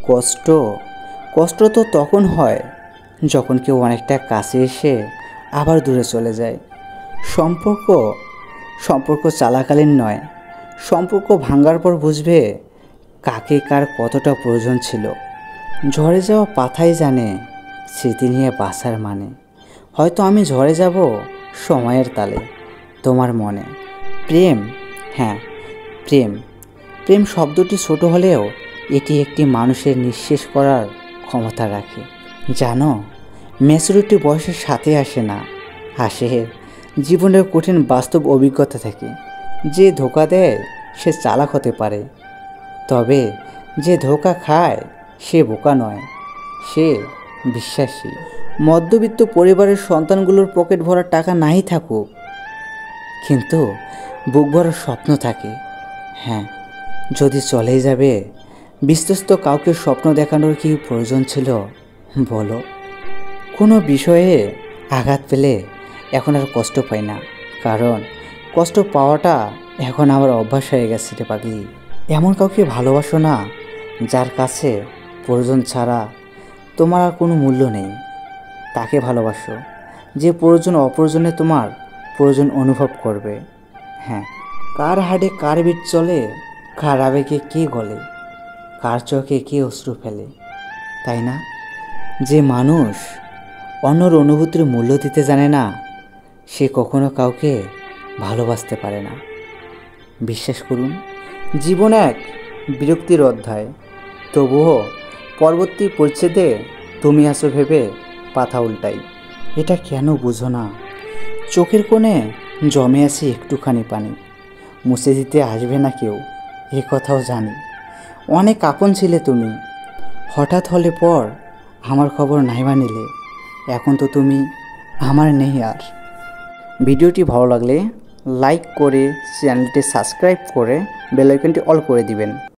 কষ্ট কষ্ট তো তখন হয় যখন কেউ অনেকটা কাছে এসে আবার দূরে চলে যায়। সম্পর্ক সম্পর্ক চলাকালীন নয়, সম্পর্ক ভাঙার পর বুঝবে কাকে কার কতটা প্রয়োজন ছিল। ঝরে যাওয়া পাতাই জানে স্মৃতি নিয়ে বাঁচার মানে। হয়তো আমি ঝরে যাব সময়ের তালে তোমার মনে। প্রেম, হ্যাঁ প্রেম। প্রেম শব্দটি ছোট হলেও এটি একটি মানুষের নিঃশেষ করার ক্ষমতা রাখে। জানো, ম্যাচুরিটি বয়সের সাথে আসে না, আসে জীবনের কঠিন বাস্তব অভিজ্ঞতা থেকে। যে ধোঁকা দেয় সে চালাক হতে পারে, তবে যে ধোঁকা খায় সে বোকা নয়, সে বিশ্বাসী। মধ্যবিত্ত পরিবারের সন্তানগুলোর পকেট ভরা টাকা নাই থাকুক, কিন্তু বুক ভরা স্বপ্ন থাকে। হ্যাঁ, যদি চলে যাবে, বিশ্বস্ত কাউকে স্বপ্ন দেখানোর কি প্রয়োজন ছিল বলো? কোনো বিষয়ে আঘাত পেলে এখন আর কষ্ট পাই না, কারণ কষ্ট পাওয়াটা এখন আমার অভ্যাস হয়ে গেছে রে পাগলি। এমন কাউকে ভালোবাসো না যার কাছে প্রয়োজন ছাড়া তোমার আর কোনো মূল্য নেই। তাকে ভালোবাসো যে প্রয়োজন অপ্রয়োজনে তোমার প্রয়োজন অনুভব করবে। হ্যাঁ, কার হাড়ে কার বিট চলে, কার আবেগে কে গলে, কার চোখে কে অশ্রু ফেলে, তাই না? যে মানুষ অন্যর অনুভূতির মূল্য দিতে জানে না, সে কখনো কাউকে ভালোবাসতে পারে না। বিশ্বাস করুন, জীবন এক বিরক্তির অধ্যায়, তবুও পরবর্তী পরিচ্ছেদে তুমি আসো ভেবে পাতা উল্টাই। এটা কেন বুঝো না? চোখের কোণে জমে আছে একটুখানি পানি, মুছে দিতে আসবে না কেউ, এ কথাও জানি। অনেক আপন ছিলে তুমি, হঠাৎ হলে পর আমার খবর নাইবা নিলে, এখন তো তুমি আমার নেই আর। ভিডিওটি ভালো লাগলে লাইক করে চ্যানেলটি সাবস্ক্রাইব করে বেল আইকনটি অল করে দিবেন।